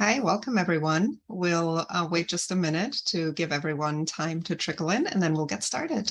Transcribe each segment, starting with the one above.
Hi, welcome everyone. We'll wait just a minute to give everyone time to trickle in, and then we'll get started.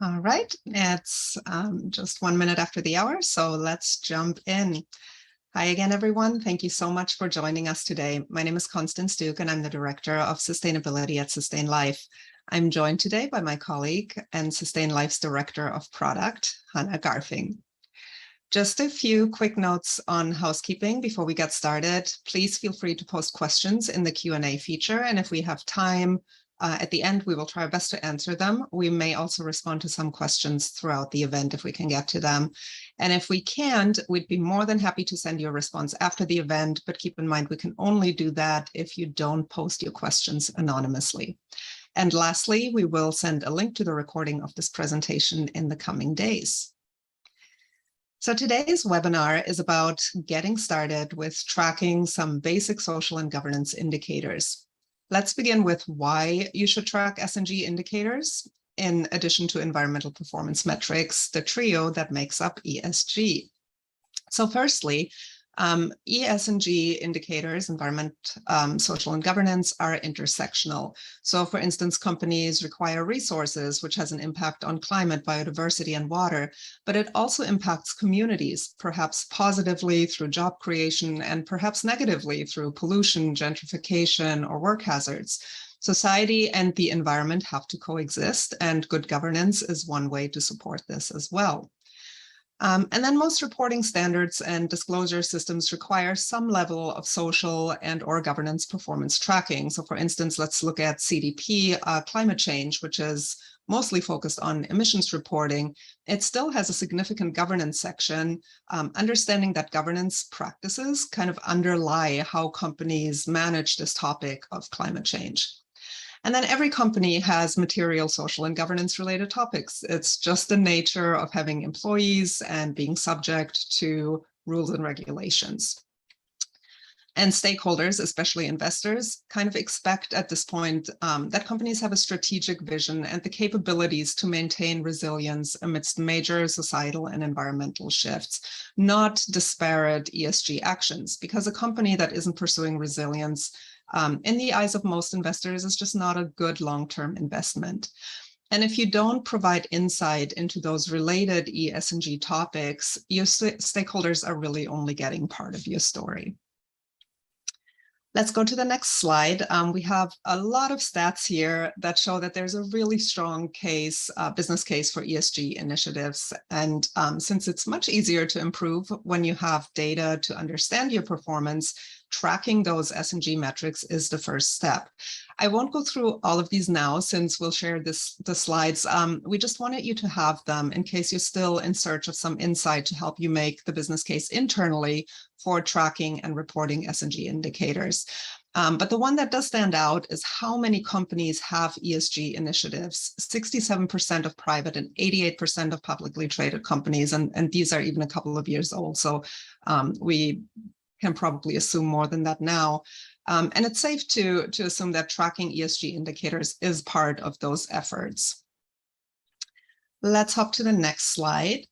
All right, it's just 1 minute after the hour, so let's jump in. Hi again, everyone. Thank you so much for joining us today. My name is Constance Duke, and I'm the Director of Sustainability at Sustain Life. I'm joined today by my colleague and Sustain Life's Director of Product, Hannah Garfing. Just a few quick notes on housekeeping before we get started. Please feel free to post questions in the Q&A feature, and if we have time at the end, we will try our best to answer them. We may also respond to some questions throughout the event if we can get to them. And if we can't, we'd be more than happy to send you a response after the event, but keep in mind we can only do that if you don't post your questions anonymously. And lastly, we will send a link to the recording of this presentation in the coming days. So today's webinar is about getting started with tracking some basic social and governance indicators. Let's begin with why you should track S&G indicators, in addition to environmental performance metrics, the trio that makes up ESG. So firstly, ES&G indicators, environment, social, and governance, are intersectional. So for instance, companies require resources, which has an impact on climate, biodiversity, and water, but it also impacts communities, perhaps positively through job creation and perhaps negatively through pollution, gentrification, or work hazards. Society and the environment have to coexist, and good governance is one way to support this as well. And then most reporting standards and disclosure systems require some level of social and/or governance performance tracking. So for instance, let's look at CDP, climate change, which is mostly focused on emissions reporting. It still has a significant governance section, understanding that governance practices kind of underlie how companies manage this topic of climate change. And then every company has material, social, and governance related topics. It's just the nature of having employees and being subject to rules and regulations. And stakeholders, especially investors, kind of expect at this point that companies have a strategic vision and the capabilities to maintain resilience amidst major societal and environmental shifts, not disparate ESG actions, because a company that isn't pursuing resilience in the eyes of most investors is just not a good long-term investment. And if you don't provide insight into those related ES&G topics, your stakeholders are really only getting part of your story. Let's go to the next slide. We have a lot of stats here that show that there's a really strong case, business case for ESG initiatives. And since it's much easier to improve when you have data to understand your performance, tracking those S&G metrics is the first step. I won't go through all of these now since we'll share the slides. We just wanted you to have them in case you're still in search of some insight to help you make the business case internally for tracking and reporting S&G indicators. But the one that does stand out is how many companies have ESG initiatives. 67% of private and 88% of publicly traded companies, and these are even a couple of years old. So we can probably assume more than that now. And it's safe to assume that tracking ESG indicators is part of those efforts. Let's hop to the next slide.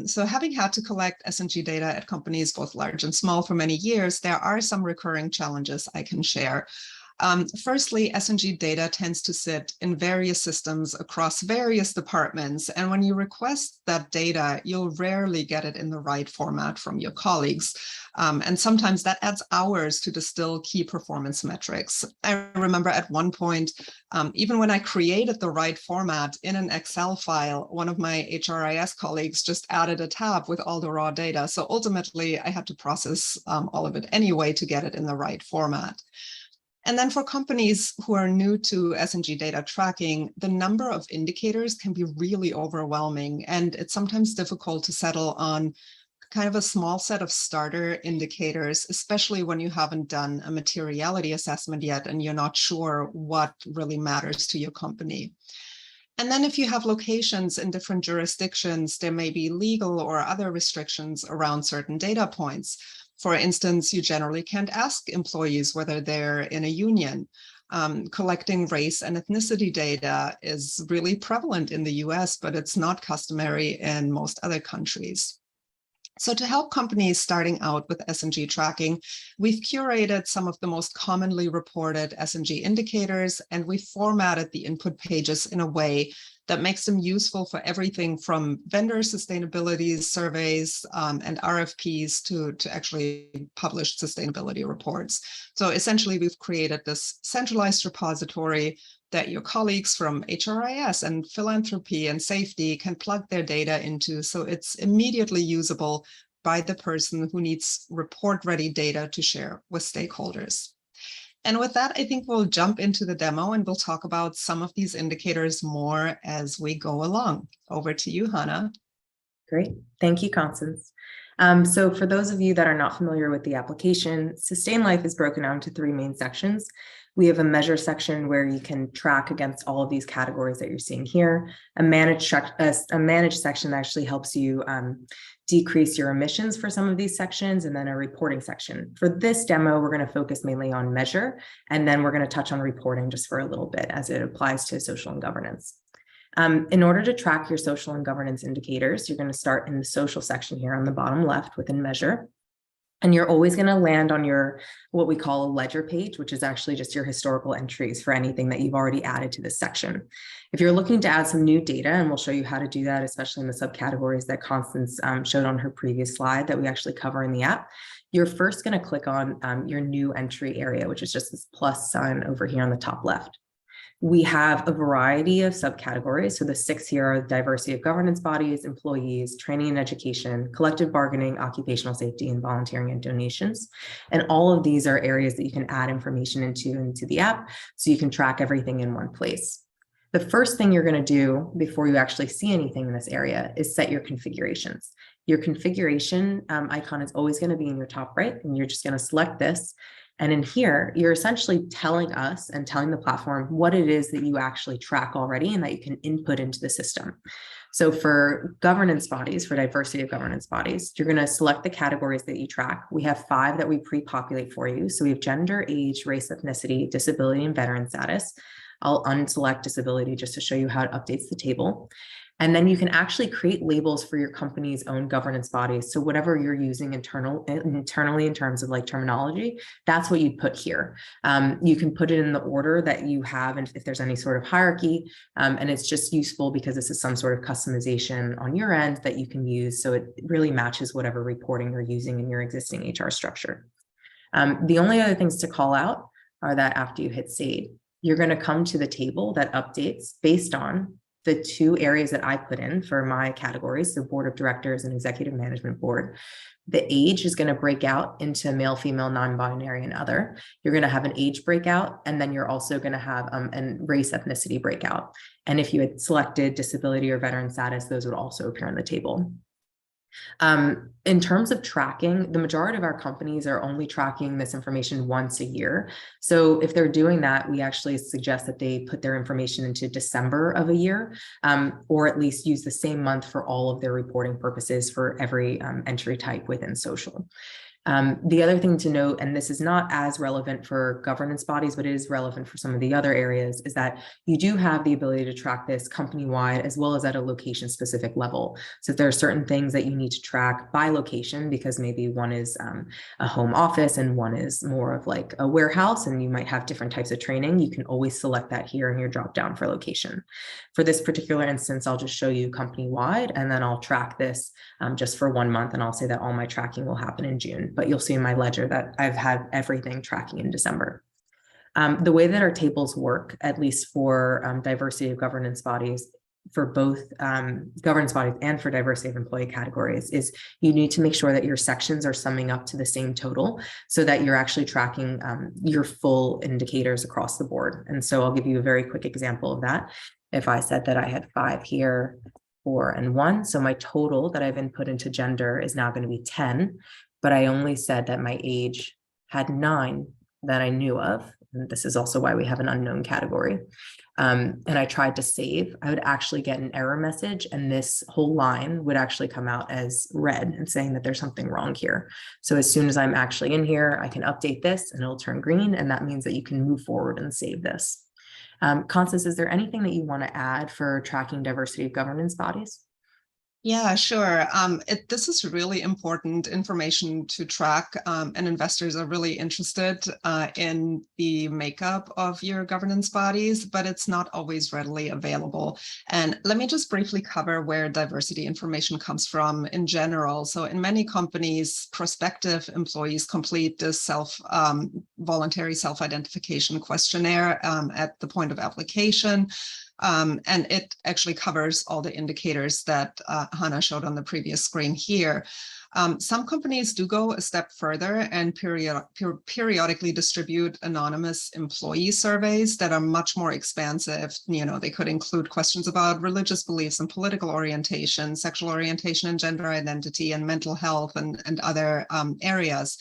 So having had to collect S&G data at companies both large and small for many years, there are some recurring challenges I can share. Firstly, S&G data tends to sit in various systems across various departments. And when you request that data, you'll rarely get it in the right format from your colleagues. And sometimes that adds hours to distill key performance metrics. I remember at one point, even when I created the right format in an Excel file, one of my HRIS colleagues just added a tab with all the raw data. So ultimately, I had to process all of it anyway to get it in the right format. And then for companies who are new to S&G data tracking, the number of indicators can be really overwhelming, and it's sometimes difficult to settle on kind of a small set of starter indicators, especially when you haven't done a materiality assessment yet and you're not sure what really matters to your company. And then if you have locations in different jurisdictions, there may be legal or other restrictions around certain data points. For instance, you generally can't ask employees whether they're in a union. Collecting race and ethnicity data is really prevalent in the US, but it's not customary in most other countries. So to help companies starting out with S&G tracking, we've curated some of the most commonly reported S&G indicators, and we formatted the input pages in a way that makes them useful for everything from vendor sustainability surveys and RFPs to actually published sustainability reports. So essentially, we've created this centralized repository that your colleagues from HRIS and philanthropy and safety can plug their data into, so it's immediately usable by the person who needs report-ready data to share with stakeholders. And with that, I think we'll jump into the demo and we'll talk about some of these indicators more as we go along. Over to you, Hannah. Great. Thank you, Constance. So for those of you that are not familiar with the application, Sustain Life is broken down into 3 main sections. We have a measure section where you can track against all of these categories that you're seeing here. A managed section actually helps you decrease your emissions for some of these sections, and then a reporting section. For this demo, we're going to focus mainly on measure, and then we're going to touch on reporting just for a little bit as it applies to social and governance. In order to track your social and governance indicators, you're going to start in the social section here on the bottom left within measure. And you're always going to land on your, what we call a ledger page, which is actually just your historical entries for anything that you've already added to this section. If you're looking to add some new data, and we'll show you how to do that, especially in the subcategories that Constance showed on her previous slide that we actually cover in the app, you're first going to click on your new entry area, which is just this plus sign over here on the top left. We have a variety of subcategories. So the 6 here are diversity of governance bodies, employees, training and education, collective bargaining, occupational safety, and volunteering and donations. And all of these are areas that you can add information into the app so you can track everything in one place. The first thing you're going to do before you actually see anything in this area is set your configurations. Your configuration icon is always going to be in your top right, and you're just going to select this. And in here, you're essentially telling us and telling the platform what it is that you actually track already and that you can input into the system. So for governance bodies, for diversity of governance bodies, you're going to select the categories that you track. We have 5 that we pre-populate for you. So we have gender, age, race, ethnicity, disability, and veteran status. I'll unselect disability just to show you how it updates the table. And then you can actually create labels for your company's own governance bodies. So whatever you're using internally in terms of like terminology, that's what you'd put here. You can put it in the order that you have, and if there's any sort of hierarchy, and it's just useful because this is some sort of customization on your end that you can use. So it really matches whatever reporting you're using in your existing HR structure. The only other things to call out are that after you hit save, you're going to come to the table that updates based on the 2 areas that I put in for my categories, the board of directors and executive management board. The age is going to break out into male, female, non-binary, and other. You're going to have an age breakout, and then you're also going to have a race ethnicity breakout. And if you had selected disability or veteran status, those would also appear on the table. In terms of tracking, the majority of our companies are only tracking this information once a year. So if they're doing that, we actually suggest that they put their information into December of a year, or at least use the same month for all of their reporting purposes for every entry type within social. The other thing to note, and this is not as relevant for governance bodies, but it is relevant for some of the other areas, is that you do have the ability to track this company-wide as well as at a location-specific level. So if there are certain things that you need to track by location, because maybe one is a home office and one is more of like a warehouse, and you might have different types of training, you can always select that here in your drop-down for location. For this particular instance, I'll just show you company-wide, and then I'll track this just for 1 month, and I'll say that all my tracking will happen in June. But you'll see in my ledger that I've had everything tracking in December. The way that our tables work, at least for diversity of governance bodies, for both governance bodies and for diversity of employee categories is you need to make sure that your sections are summing up to the same total so that you're actually tracking your full indicators across the board. And so I'll give you a very quick example of that. If I said that I had 5 here, 4 and 1, so my total that I've input into gender is now going to be 10, but I only said that my age had 9 that I knew of. And this is also why we have an unknown category. And I tried to save, I would actually get an error message, and this whole line would actually come out as red and saying that there's something wrong here. So as soon as I'm actually in here, I can update this and it'll turn green. And that means that you can move forward and save this. Constance, is there anything that you want to add for tracking diversity of governance bodies? Yeah, sure. This is really important information to track, and investors are really interested in the makeup of your governance bodies, but it's not always readily available. And let me just briefly cover where diversity information comes from in general. So in many companies, prospective employees complete this voluntary self-identification questionnaire at the point of application. And it actually covers all the indicators that Hannah showed on the previous screen here. Some companies do go a step further and periodically distribute anonymous employee surveys that are much more expansive. You know, they could include questions about religious beliefs and political orientation, sexual orientation and gender identity, and mental health and other areas.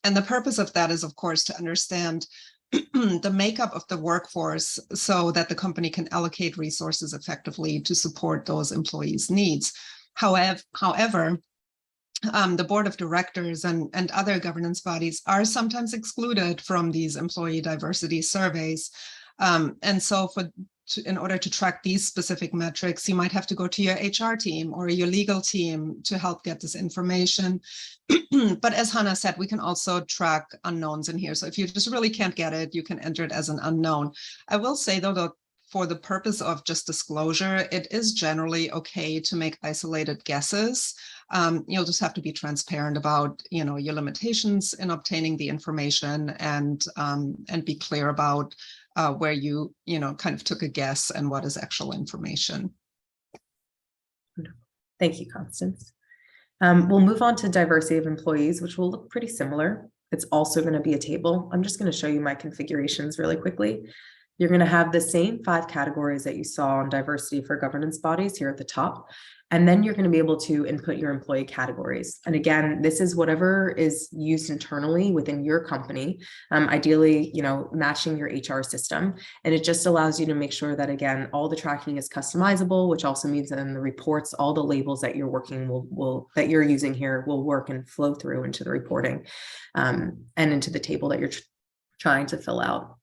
And the purpose of that is, of course, to understand the makeup of the workforce so that the company can allocate resources effectively to support those employees' needs. However, the board of directors and other governance bodies are sometimes excluded from these employee diversity surveys. And so in order to track these specific metrics, you might have to go to your HR team or your legal team to help get this information. But as Hannah said, we can also track unknowns in here. So if you just really can't get it, you can enter it as an unknown. I will say, though, that for the purpose of just disclosure, it is generally okay to make isolated guesses. You'll just have to be transparent about, you know, your limitations in obtaining the information, and be clear about where you kind of took a guess and what is actual information. Thank you, Constance. We'll move on to diversity of employees, which will look pretty similar. It's also going to be a table. I'm just going to show you my configurations really quickly. You're going to have the same 5 categories that you saw on diversity for governance bodies here at the top. And then you're going to be able to input your employee categories. And again, this is whatever is used internally within your company, ideally, you know, matching your HR system. And it just allows you to make sure that, again, all the tracking is customizable, which also means that in the reports, all the labels that you're working that you're using here will work and flow through into the reporting and into the table that you're trying to fill out.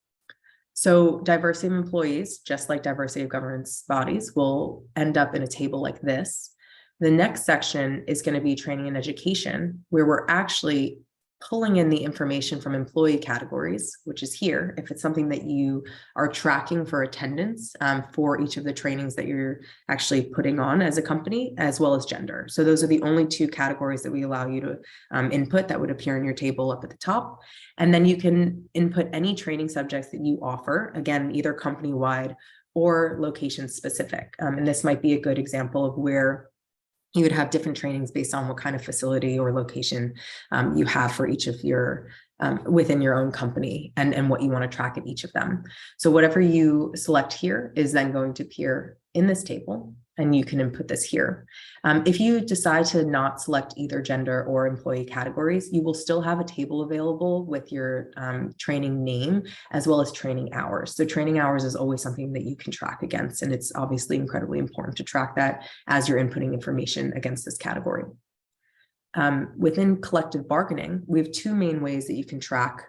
So diversity of employees, just like diversity of governance bodies, will end up in a table like this. The next section is going to be training and education, where we're actually pulling in the information from employee categories, which is here, if it's something that you are tracking for attendance for each of the trainings that you're actually putting on as a company, as well as gender. So those are the only 2 categories that we allow you to input that would appear in your table up at the top. And then you can input any training subjects that you offer, again, either company-wide or location specific. And this might be a good example of where you would have different trainings based on what kind of facility or location you have for each of your within your own company and what you want to track at each of them. So whatever you select here is then going to appear in this table, and you can input this here. If you decide to not select either gender or employee categories, you will still have a table available with your training name as well as training hours. So training hours is always something that you can track against, and it's obviously incredibly important to track that as you're inputting information against this category. Within collective bargaining, we have 2 main ways that you can track.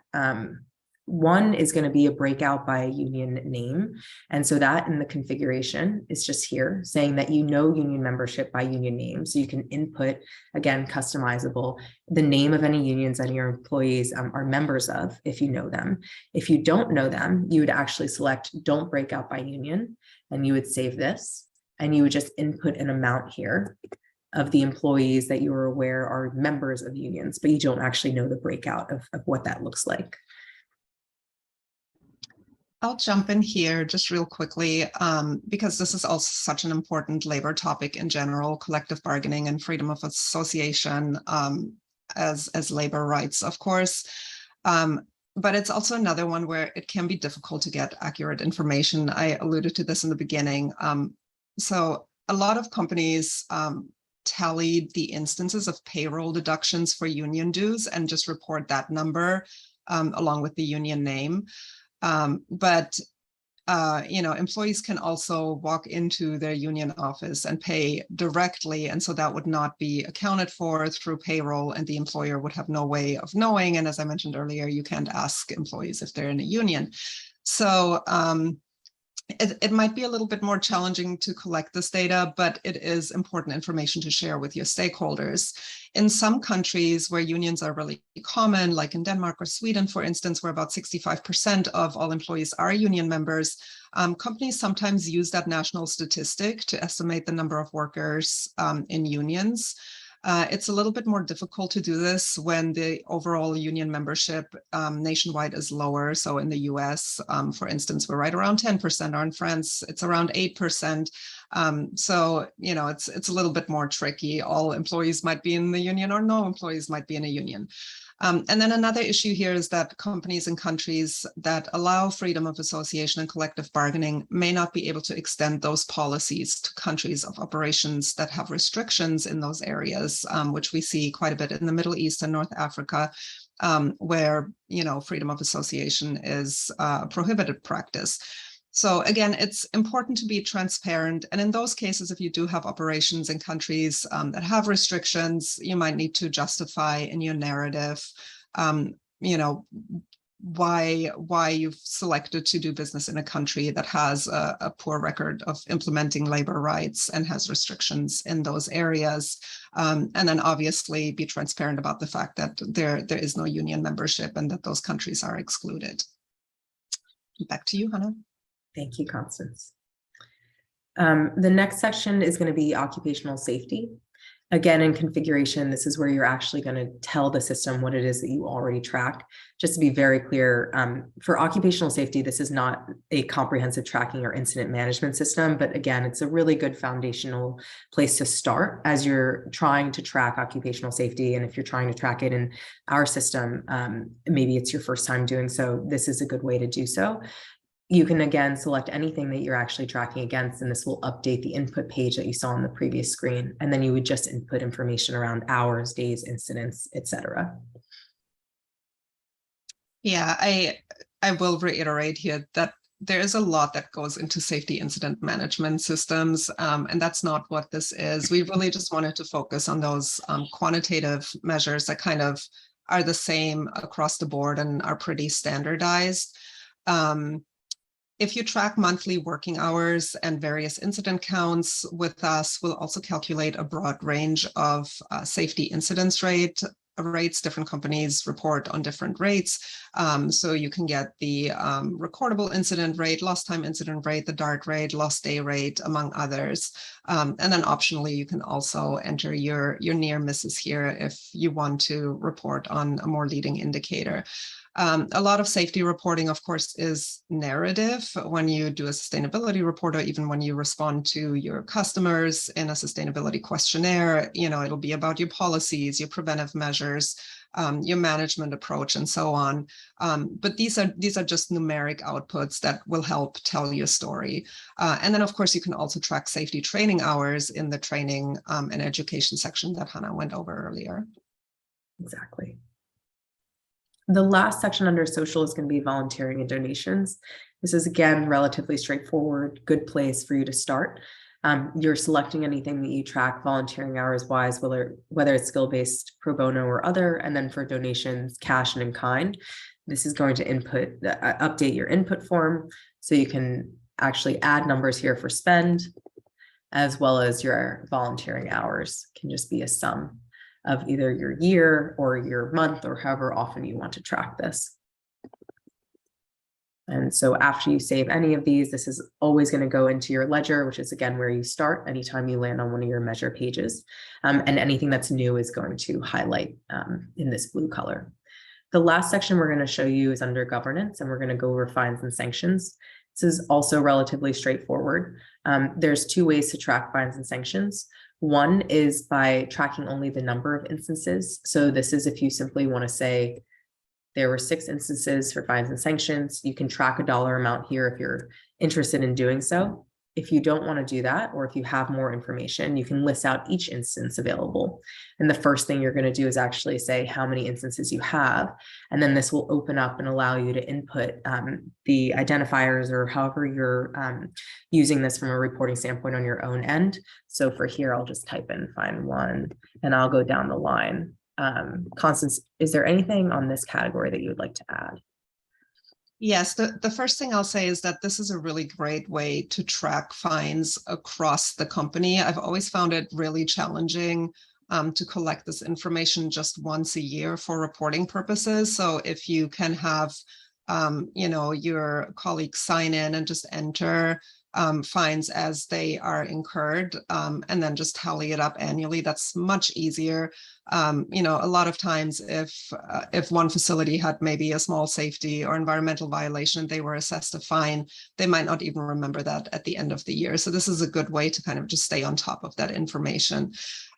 One is going to be a breakout by a union name. And so that in the configuration is just here saying that you know union membership by union name. So you can input, again, customizable, the name of any unions that your employees are members of, if you know them. If you don't know them, you would actually select don't break out by union, and you would save this, and you would just input an amount here of the employees that you are aware are members of unions, but you don't actually know the breakout of what that looks like. I'll jump in here just real quickly because this is also such an important labor topic in general, collective bargaining and freedom of association as labor rights, of course. But it's also another one where it can be difficult to get accurate information. I alluded to this in the beginning. So a lot of companies tally the instances of payroll deductions for union dues and just report that number along with the union name. But employees can also walk into their union office and pay directly. And so that would not be accounted for through payroll, and the employer would have no way of knowing. And as I mentioned earlier, you can't ask employees if they're in a union. So it might be a little bit more challenging to collect this data, but it is important information to share with your stakeholders. In some countries where unions are really common, like in Denmark or Sweden, for instance, where about 65% of all employees are union members, companies sometimes use that national statistic to estimate the number of workers in unions. It's a little bit more difficult to do this when the overall union membership nationwide is lower. So in the US, for instance, we're right around 10%, or in France, it's around 8%. So, it's a little bit more tricky. All employees might be in the union or no employees might be in a union. And then another issue here is that companies and countries that allow freedom of association and collective bargaining may not be able to extend those policies to countries of operations that have restrictions in those areas, which we see quite a bit in the Middle East and North Africa, where, freedom of association is a prohibited practice. So again, it's important to be transparent. And in those cases, if you do have operations in countries that have restrictions, you might need to justify in your narrative, why you've selected to do business in a country that has a poor record of implementing labor rights and has restrictions in those areas. And then obviously be transparent about the fact that there is no union membership and that those countries are excluded. Back to you, Hannah. Thank you, Constance. The next section is going to be occupational safety. Again, in configuration, this is where you're actually going to tell the system what it is that you already track. Just to be very clear, for occupational safety, this is not a comprehensive tracking or incident management system, but again, it's a really good foundational place to start as you're trying to track occupational safety. And if you're trying to track it in our system, maybe it's your first time doing so, this is a good way to do so. You can again select anything that you're actually tracking against, and this will update the input page that you saw on the previous screen. And then you would just input information around hours, days, incidents, etc. Yeah, I will reiterate here that there is a lot that goes into safety incident management systems, and that's not what this is. We really just wanted to focus on those quantitative measures that kind of are the same across the board and are pretty standardized. If you track monthly working hours and various incident counts with us, we'll also calculate a broad range of safety incidence rates. Different companies report on different rates. So you can get the recordable incident rate, lost time incident rate, the DART rate, lost day rate, among others. And then optionally, you can also enter your near misses here if you want to report on a more leading indicator. A lot of safety reporting, of course, is narrative. When you do a sustainability report, or even when you respond to your customers in a sustainability questionnaire, it'll be about your policies, your preventive measures, your management approach, and so on. But these are just numeric outputs that will help tell your story. And then, of course, you can also track safety training hours in the training and education section that Hannah went over earlier. Exactly. The last section under social is going to be volunteering and donations. This is, again, relatively straightforward, good place for you to start. You're selecting anything that you track volunteering hours wise, whether it's skill-based, pro bono, or other, and then for donations, cash and in kind. This is going to update your input form, so you can actually add numbers here for spend, as well as your volunteering hours can just be a sum of either your year or your month, or however often you want to track this. And so after you save any of these, this is always going to go into your ledger, which is again where you start anytime you land on one of your measure pages. And anything that's new is going to highlight in this blue color. The last section we're going to show you is under governance, and we're going to go over fines and sanctions. This is also relatively straightforward. There's two ways to track fines and sanctions. One is by tracking only the number of instances. So this is if you simply want to say there were 6 instances for fines and sanctions, you can track a dollar amount here if you're interested in doing so. If you don't want to do that, or if you have more information, you can list out each instance available. And the first thing you're going to do is actually say how many instances you have. And then this will open up and allow you to input the identifiers, or however you're using this from a reporting standpoint on your own end. So for here, I'll just type in fine 1 and I'll go down the line. Constance, is there anything on this category that you would like to add? Yes, the first thing I'll say is that this is a really great way to track fines across the company. I've always found it really challenging to collect this information just once a year for reporting purposes. So if you can have, your colleagues sign in and just enter fines as they are incurred, and then just tally it up annually, that's much easier. A lot of times if one facility had maybe a small safety or environmental violation, they were assessed a fine, they might not even remember that at the end of the year. So this is a good way to kind of just stay on top of that information.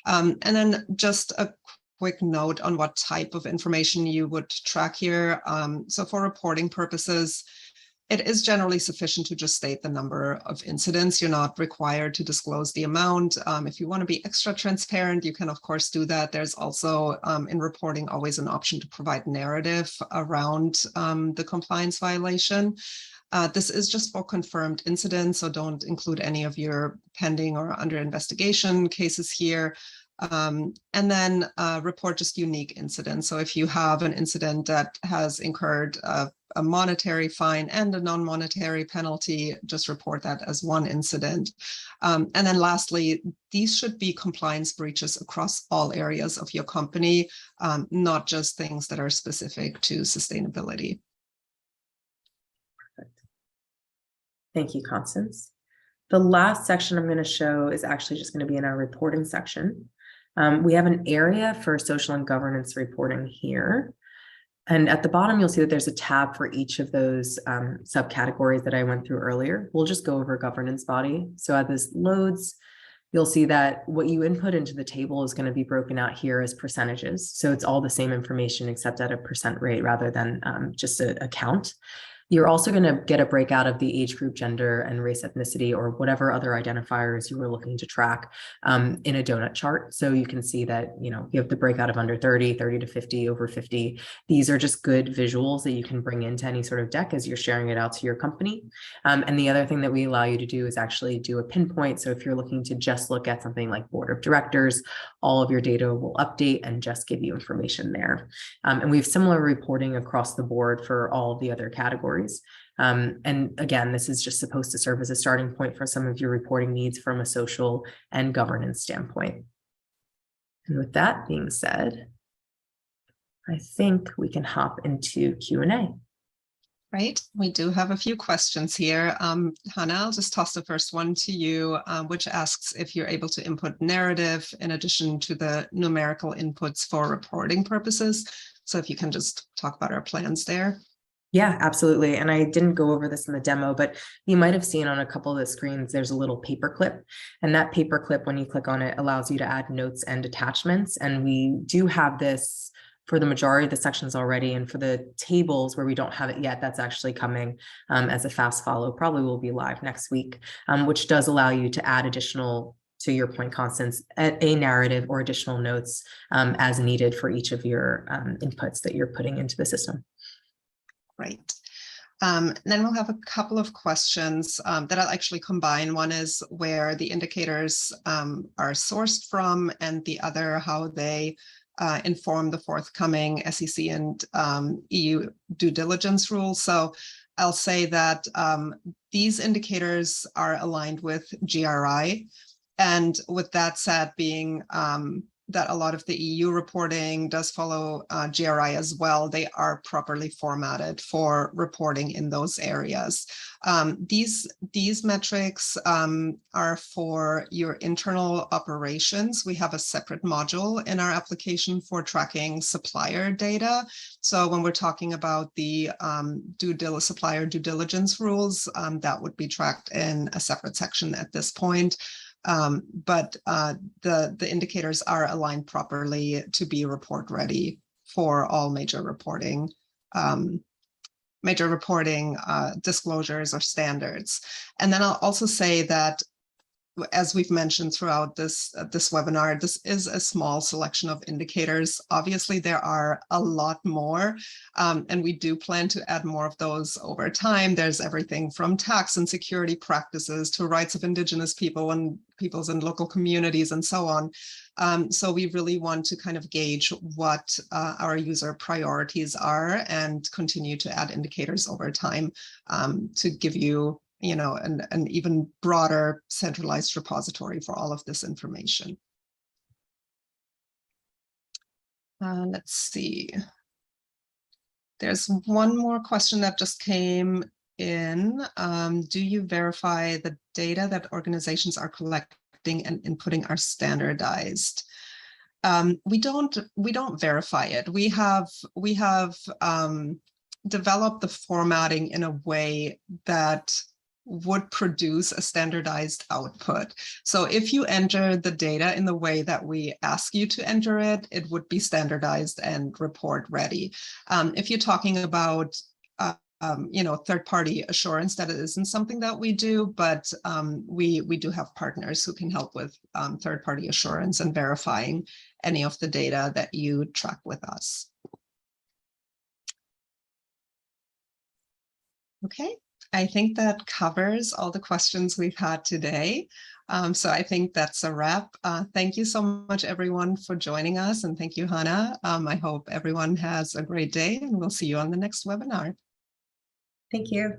And then just a quick note on what type of information you would track here. So for reporting purposes, it is generally sufficient to just state the number of incidents. You're not required to disclose the amount. If you want to be extra transparent, you can, of course, do that. There's also in reporting always an option to provide narrative around the compliance violation. This is just for confirmed incidents, so don't include any of your pending or under investigation cases here. And then report just unique incidents. So if you have an incident that has incurred a monetary fine and a non-monetary penalty, just report that as one incident. And then lastly, these should be compliance breaches across all areas of your company, not just things that are specific to sustainability. Perfect. Thank you, Constance. The last section I'm going to show is actually just going to be in our reporting section. We have an area for social and governance reporting here. And at the bottom, you'll see that there's a tab for each of those subcategories that I went through earlier. We'll just go over governance body. So as this loads, you'll see that what you input into the table is going to be broken out here as percentages. So it's all the same information except at a percent rate rather than just a count. You're also going to get a breakout of the age group, gender, and race, ethnicity, or whatever other identifiers you were looking to track in a donut chart. So you can see that, you have the breakout of under 30, 30 to 50, over 50. These are just good visuals that you can bring into any sort of deck as you're sharing it out to your company. And the other thing that we allow you to do is actually do a pinpoint. So if you're looking to just look at something like board of directors, all of your data will update and just give you information there. And we have similar reporting across the board for all of the other categories. And again, this is just supposed to serve as a starting point for some of your reporting needs from a social and governance standpoint. And with that being said, I think we can hop into Q&A. Right, we do have a few questions here. Hannah, I'll just toss the first one to you, which asks if you're able to input narrative in addition to the numerical inputs for reporting purposes. So if you can just talk about our plans there. Yeah, absolutely. And I didn't go over this in the demo, but you might have seen on a couple of the screens, there's a little paper clip. And that paper clip, when you click on it, allows you to add notes and attachments. And we do have this for the majority of the sections already. And for the tables where we don't have it yet, that's actually coming as a fast follow, probably will be live next week, which does allow you to add additional, to your point, Constance, a narrative or additional notes as needed for each of your inputs that you're putting into the system. Right. Then we'll have a couple of questions that I'll actually combine. One is where the indicators are sourced from, and the other how they inform the forthcoming SEC and EU due diligence rules. So I'll say that these indicators are aligned with GRI. And with that said, being that a lot of the EU reporting does follow GRI as well. They are properly formatted for reporting in those areas. These metrics are for your internal operations. We have a separate module in our application for tracking supplier data. So when we're talking about the supplier due diligence rules, that would be tracked in a separate section at this point. But the indicators are aligned properly to be report ready for all major reporting disclosures or standards. And then I'll also say that, as we've mentioned throughout this webinar, this is a small selection of indicators. Obviously, there are a lot more, and we do plan to add more of those over time. There's everything from tax and security practices to rights of Indigenous people and peoples in local communities and so on. So we really want to kind of gauge what our user priorities are and continue to add indicators over time to give you an even broader centralized repository for all of this information. Let's see. There's one more question that just came in. Do you verify the data that organizations are collecting and inputting are standardized? We don't verify it. We have developed the formatting in a way that would produce a standardized output. So if you enter the data in the way that we ask you to enter it, it would be standardized and report ready. If you're talking about third-party assurance, that isn't something that we do, but we do have partners who can help with third-party assurance and verifying any of the data that you track with us. Okay. I think that covers all the questions we've had today. So I think that's a wrap. Thank you so much, everyone, for joining us. And thank you, Hannah. I hope everyone has a great day, and we'll see you on the next webinar. Thank you.